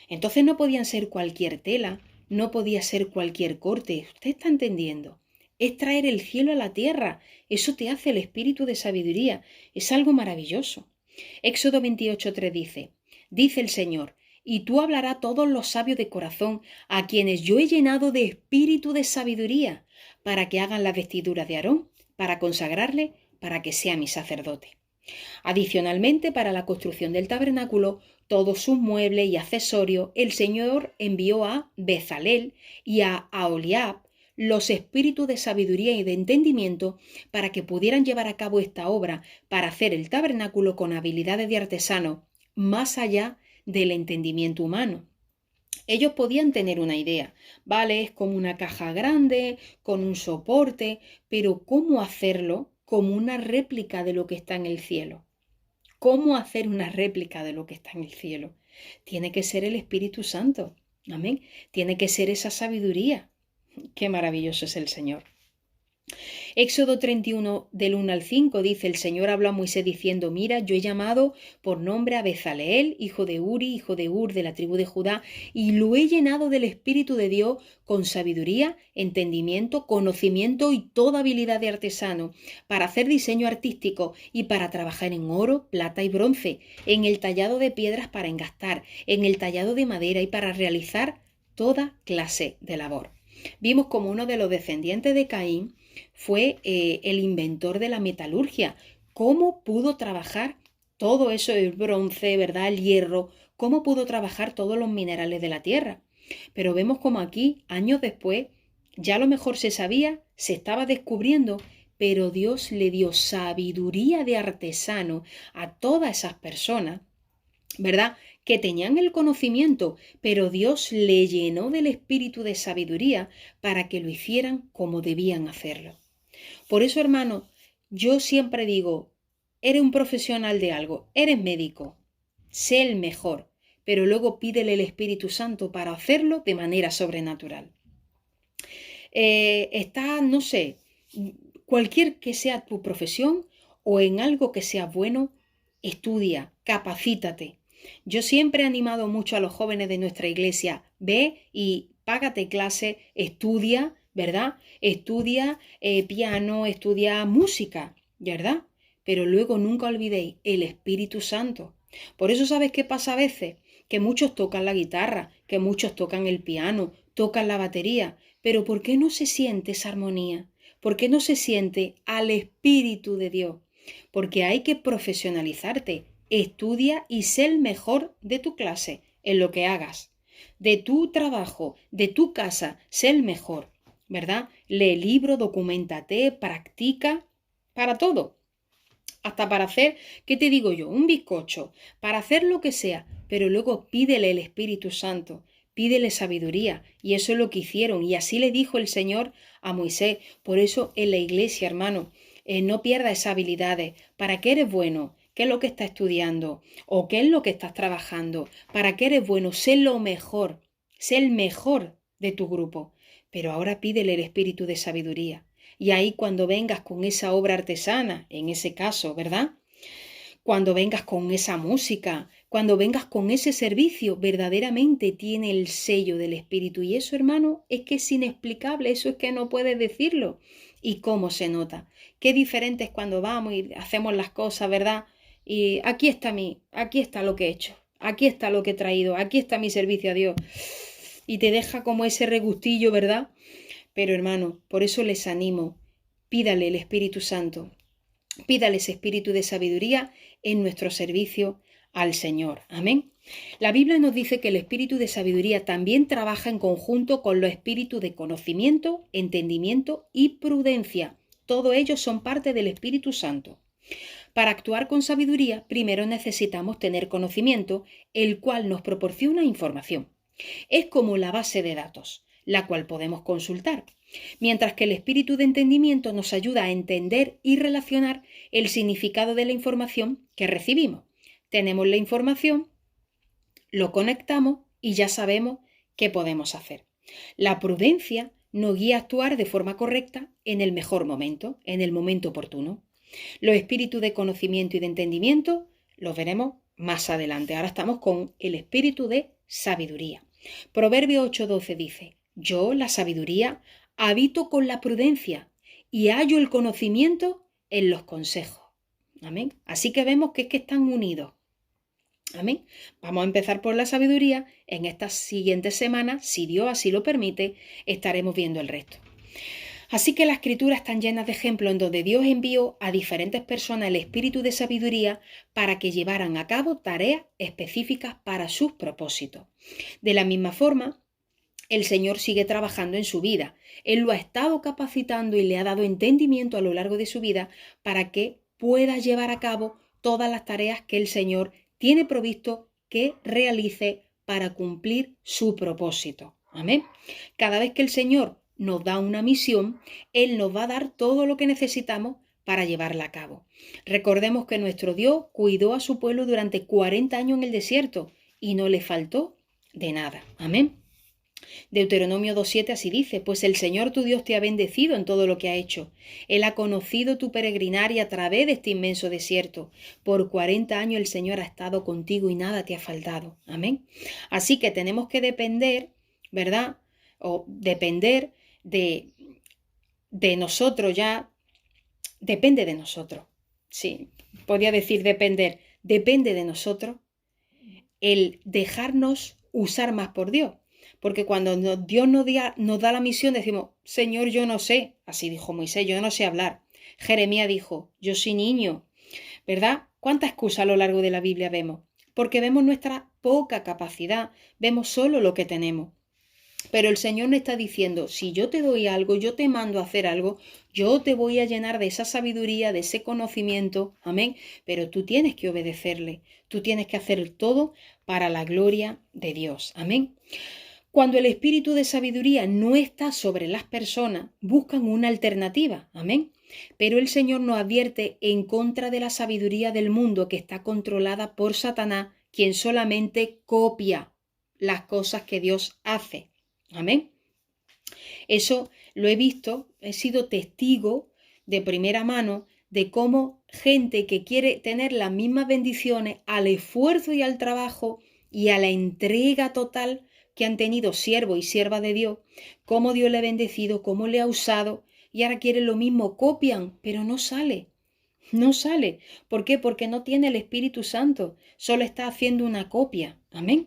Speaker 1: Entonces no podían ser cualquier tela, no podía ser cualquier corte. ¿Usted está entendiendo? Es traer el cielo a la tierra. Eso te hace el espíritu de sabiduría. Es algo maravilloso. Éxodo 28:3 dice el Señor, y tú hablarás a todos los sabios de corazón, a quienes yo he llenado de espíritu de sabiduría, para que hagan las vestiduras de Aarón, para consagrarle, para que sea mi sacerdote. Adicionalmente, para la construcción del tabernáculo, todos sus muebles y accesorios, el Señor envió a Bezalel y a Aholiab los espíritus de sabiduría y de entendimiento para que pudieran llevar a cabo esta obra para hacer el tabernáculo con habilidades de artesano, más allá del entendimiento humano. Ellos podían tener una idea, vale, es como una caja grande, con un soporte, pero ¿cómo hacerlo como una réplica de lo que está en el cielo? ¿Cómo hacer una réplica de lo que está en el cielo? Tiene que ser el Espíritu Santo. Amén. Tiene que ser esa sabiduría. Qué maravilloso es el Señor. Éxodo 31 del 1 al 5 dice, el Señor habló a Moisés diciendo, mira, yo he llamado por nombre a Bezaleel, hijo de Uri, hijo de Ur, de la tribu de Judá, y lo he llenado del Espíritu de Dios con sabiduría, entendimiento, conocimiento y toda habilidad de artesano, para hacer diseño artístico y para trabajar en oro, plata y bronce, en el tallado de piedras para engastar, en el tallado de madera y para realizar toda clase de labor. Vimos como uno de los descendientes de Caín fue el inventor de la metalurgia. ¿Cómo pudo trabajar todo eso, el bronce, ¿verdad? El hierro, cómo pudo trabajar todos los minerales de la tierra? Pero vemos como aquí, años después, ya a lo mejor se sabía, se estaba descubriendo, pero Dios le dio sabiduría de artesano a todas esas personas, ¿verdad? Que tenían el conocimiento, pero Dios le llenó del espíritu de sabiduría para que lo hicieran como debían hacerlo. Por eso, hermano, yo siempre digo, eres un profesional de algo, eres médico, sé el mejor, pero luego pídele el Espíritu Santo para hacerlo de manera sobrenatural. No sé, cualquier que sea tu profesión o en algo que sea bueno, estudia, capacítate. Yo siempre he animado mucho a los jóvenes de nuestra iglesia, ve y págate clase, estudia, ¿verdad? Estudia piano, estudia música, ¿verdad? Pero luego nunca olvidéis el Espíritu Santo. Por eso, ¿sabes qué pasa a veces? Que muchos tocan la guitarra, que muchos tocan el piano, tocan la batería, pero ¿por qué no se siente esa armonía? ¿Por qué no se siente al Espíritu de Dios? Porque hay que profesionalizarte. Estudia y sé el mejor de tu clase en lo que hagas. De tu trabajo, de tu casa, sé el mejor, ¿verdad? Lee libro, documéntate, practica, para todo. Hasta para hacer, ¿qué te digo yo? Un bizcocho, para hacer lo que sea, pero luego pídele el Espíritu Santo. pídele sabiduría. Y eso es lo que hicieron. Y así le dijo el Señor a Moisés. Por eso en la iglesia, hermano, no pierdas esas habilidades. ¿Para qué eres bueno? ¿Qué es lo que estás estudiando? ¿O qué es lo que estás trabajando? ¿Para qué eres bueno? Sé lo mejor. Sé el mejor de tu grupo. Pero ahora pídele el espíritu de sabiduría. Y ahí cuando vengas con esa obra artesana, en ese caso, ¿verdad? Cuando vengas con esa música, cuando vengas con ese servicio, verdaderamente tiene el sello del Espíritu. Y eso, hermano, es que es inexplicable, eso es que no puedes decirlo. ¿Y cómo se nota? Qué diferente es cuando vamos y hacemos las cosas, ¿verdad? Y aquí está lo que he hecho, aquí está lo que he traído, aquí está mi servicio a Dios. Y te deja como ese regustillo, ¿verdad? Pero hermano, por eso les animo, pídale el Espíritu Santo. Pídale ese espíritu de sabiduría en nuestro servicio al Señor. Amén. La Biblia nos dice que el espíritu de sabiduría también trabaja en conjunto con los espíritus de conocimiento, entendimiento y prudencia. Todos ellos son parte del Espíritu Santo. Para actuar con sabiduría, primero necesitamos tener conocimiento, el cual nos proporciona información. Es como la base de datos, la cual podemos consultar, mientras que el espíritu de entendimiento nos ayuda a entender y relacionar el significado de la información que recibimos. Tenemos la información, lo conectamos y ya sabemos qué podemos hacer. La prudencia nos guía a actuar de forma correcta en el mejor momento, en el momento oportuno. Los espíritus de conocimiento y de entendimiento los veremos más adelante. Ahora estamos con el espíritu de sabiduría. Proverbio 8:12 dice: yo, la sabiduría, habito con la prudencia y hallo el conocimiento en los consejos. Amén. Así que vemos que es que están unidos. Amén. Vamos a empezar por la sabiduría. En estas siguientes semanas, si Dios así lo permite, estaremos viendo el resto. Así que las escrituras están llenas de ejemplos en donde Dios envió a diferentes personas el espíritu de sabiduría para que llevaran a cabo tareas específicas para sus propósitos. De la misma forma, el Señor sigue trabajando en su vida. Él lo ha estado capacitando y le ha dado entendimiento a lo largo de su vida para que pueda llevar a cabo todas las tareas que el Señor tiene provisto que realice para cumplir su propósito. Amén. Cada vez que el Señor nos da una misión, Él nos va a dar todo lo que necesitamos para llevarla a cabo. Recordemos que nuestro Dios cuidó a su pueblo durante 40 años en el desierto y no le faltó de nada. Amén. Deuteronomio 2:7 así dice: pues el Señor tu Dios te ha bendecido en todo lo que ha hecho. Él ha conocido tu peregrinaria a través de este inmenso desierto. Por 40 años el Señor ha estado contigo y nada te ha faltado. Amén. Así que tenemos que depender, ¿verdad? O depender de nosotros ya. Depende de nosotros. Sí, podría decir depender. Depende de nosotros el dejarnos usar más por Dios. Porque cuando Dios nos da la misión, decimos: Señor, yo no sé. Así dijo Moisés: yo no sé hablar. Jeremías dijo: yo soy niño. ¿Verdad? ¿Cuántas excusas a lo largo de la Biblia vemos? Porque vemos nuestra poca capacidad, vemos solo lo que tenemos. Pero el Señor nos está diciendo: si yo te doy algo, yo te mando a hacer algo, yo te voy a llenar de esa sabiduría, de ese conocimiento, amén, pero tú tienes que obedecerle, tú tienes que hacer todo para la gloria de Dios, amén. Cuando el espíritu de sabiduría no está sobre las personas, buscan una alternativa, amén. Pero el Señor nos advierte en contra de la sabiduría del mundo que está controlada por Satanás, quien solamente copia las cosas que Dios hace. Amén. Eso lo he visto, he sido testigo de primera mano de cómo gente que quiere tener las mismas bendiciones al esfuerzo y al trabajo y a la entrega total que han tenido siervo y sierva de Dios, cómo Dios le ha bendecido, cómo le ha usado, y ahora quieren lo mismo, copian, pero no sale. No sale. ¿Por qué? Porque no tiene el Espíritu Santo, solo está haciendo una copia. Amén.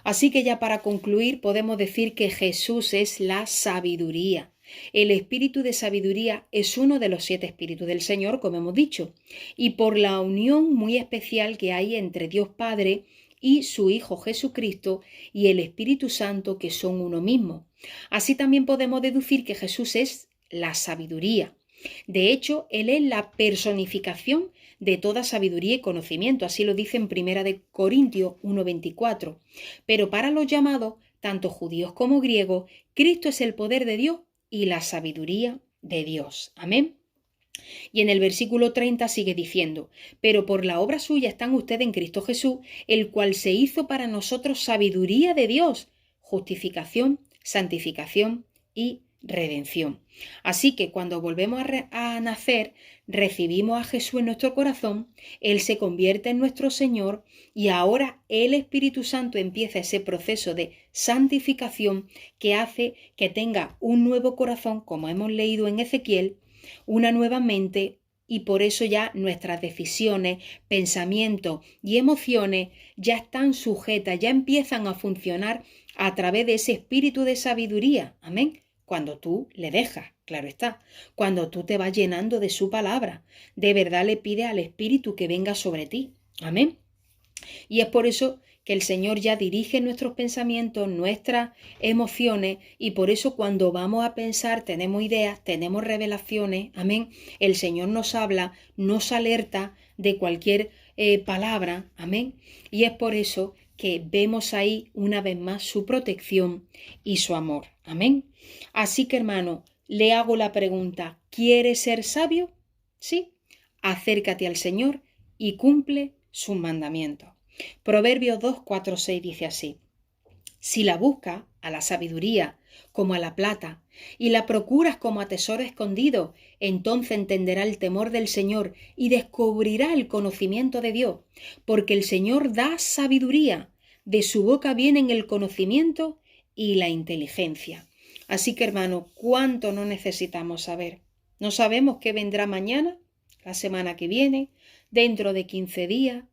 Speaker 1: Así que ya para concluir podemos decir que Jesús es la sabiduría. El espíritu de sabiduría es uno de los 7 espíritus del Señor, como hemos dicho, y por la unión muy especial que hay entre Dios Padre y su Hijo Jesucristo y el Espíritu Santo, que son uno mismo. Así también podemos deducir que Jesús es la sabiduría. De hecho, Él es la personificación de toda sabiduría y conocimiento, así lo dice en 1 Corintios 1:24. Pero para los llamados tanto judíos como griegos, Cristo es el poder de Dios y la sabiduría de Dios. Amén. Y en el versículo 30 sigue diciendo, pero por la obra suya están ustedes en Cristo Jesús, el cual se hizo para nosotros sabiduría de Dios, justificación, santificación y redención. Así que cuando volvemos a nacer, recibimos a Jesús en nuestro corazón, Él se convierte en nuestro Señor y ahora el Espíritu Santo empieza ese proceso de santificación que hace que tenga un nuevo corazón, como hemos leído en Ezequiel, una nueva mente, y por eso ya nuestras decisiones, pensamientos y emociones ya están sujetas, ya empiezan a funcionar a través de ese espíritu de sabiduría. Amén. Cuando tú le dejas, claro está, cuando tú te vas llenando de su palabra, de verdad le pides al Espíritu que venga sobre ti. Amén. Y es por eso que el Señor ya dirige nuestros pensamientos, nuestras emociones, y por eso cuando vamos a pensar tenemos ideas, tenemos revelaciones, amén. El Señor nos habla, nos alerta de cualquier palabra, amén. Y es por eso que vemos ahí una vez más su protección y su amor, amén. Así que hermano, le hago la pregunta, ¿quieres ser sabio? Sí, acércate al Señor y cumple sus mandamientos. Proverbios 2, 4, 6 dice así, si la buscas a la sabiduría como a la plata y la procuras como a tesoro escondido, entonces entenderá el temor del Señor y descubrirá el conocimiento de Dios, porque el Señor da sabiduría, de su boca vienen el conocimiento y la inteligencia. Así que hermano, ¿cuánto no necesitamos saber? No sabemos qué vendrá mañana, la semana que viene, dentro de 15 días.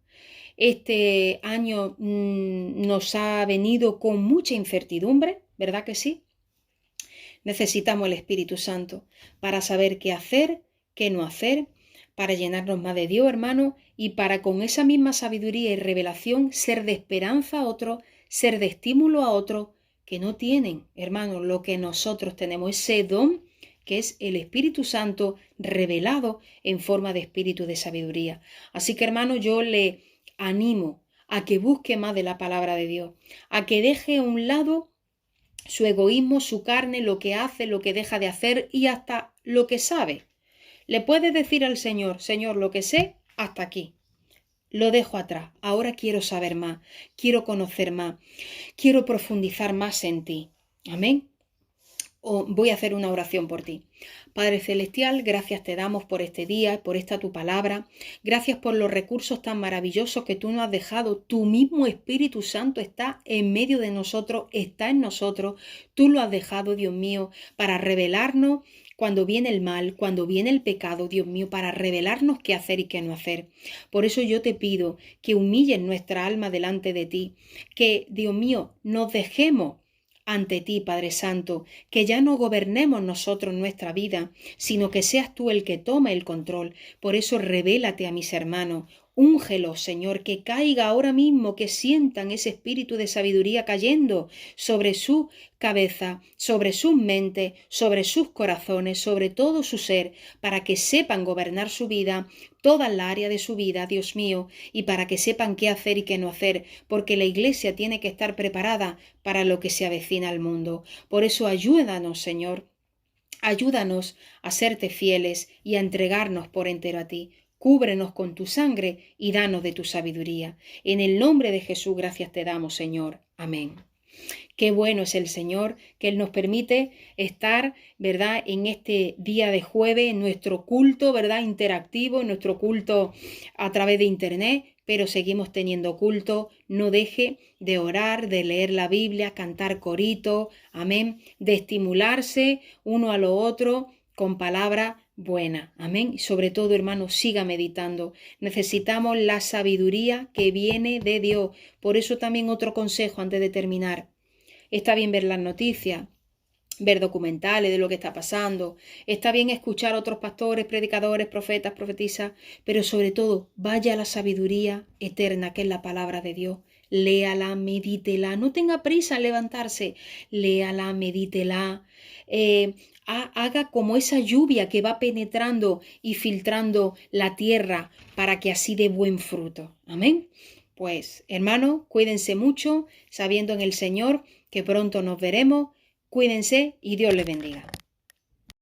Speaker 1: Este año nos ha venido con mucha incertidumbre, ¿verdad que sí? Necesitamos el Espíritu Santo para saber qué hacer, qué no hacer, para llenarnos más de Dios, hermano, y para con esa misma sabiduría y revelación ser de esperanza a otros, ser de estímulo a otros que no tienen, hermano, lo que nosotros tenemos, ese don que es el Espíritu Santo revelado en forma de espíritu de sabiduría. Así que, hermano, yo le animo a que busque más de la palabra de Dios, a que deje a un lado su egoísmo, su carne, lo que hace, lo que deja de hacer y hasta lo que sabe. Le puedes decir al Señor, Señor, lo que sé, hasta aquí. Lo dejo atrás. Ahora quiero saber más, quiero conocer más, quiero profundizar más en ti. Amén. Voy a hacer una oración por ti. Padre Celestial, gracias te damos por este día, por esta tu palabra. Gracias por los recursos tan maravillosos que tú nos has dejado. Tu mismo Espíritu Santo está en medio de nosotros, está en nosotros. Tú lo has dejado, Dios mío, para revelarnos cuando viene el mal, cuando viene el pecado, Dios mío, para revelarnos qué hacer y qué no hacer. Por eso yo te pido que humilles nuestra alma delante de ti, que, Dios mío, nos dejemos ante ti, Padre Santo, que ya no gobernemos nosotros nuestra vida, sino que seas tú el que tome el control. Por eso revélate a mis hermanos, úngelos, Señor, que caiga ahora mismo, que sientan ese espíritu de sabiduría cayendo sobre su cabeza, sobre sus mentes, sobre sus corazones, sobre todo su ser, para que sepan gobernar su vida, toda la área de su vida, Dios mío, y para que sepan qué hacer y qué no hacer, porque la Iglesia tiene que estar preparada para lo que se avecina al mundo. Por eso ayúdanos, Señor, ayúdanos a serte fieles y a entregarnos por entero a ti. Cúbrenos con tu sangre y danos de tu sabiduría. En el nombre de Jesús, gracias te damos, Señor. Amén. Qué bueno es el Señor, que Él nos permite estar, ¿verdad?, en este día de jueves, en nuestro culto, ¿verdad?, interactivo, en nuestro culto a través de internet, pero seguimos teniendo culto. No deje de orar, de leer la Biblia, cantar corito, amén, de estimularse uno a lo otro con palabra buena, amén. Y sobre todo, hermano, siga meditando. Necesitamos la sabiduría que viene de Dios. Por eso también otro consejo antes de terminar. Está bien ver las noticias, ver documentales de lo que está pasando. Está bien escuchar a otros pastores, predicadores, profetas, profetisas, pero sobre todo vaya a la sabiduría eterna que es la palabra de Dios. Léala, medítela, no tenga prisa en levantarse. Léala, medítela. Haga como esa lluvia que va penetrando y filtrando la tierra para que así dé buen fruto. Amén. Pues, hermanos, cuídense mucho, sabiendo en el Señor que pronto nos veremos. Cuídense y Dios les bendiga.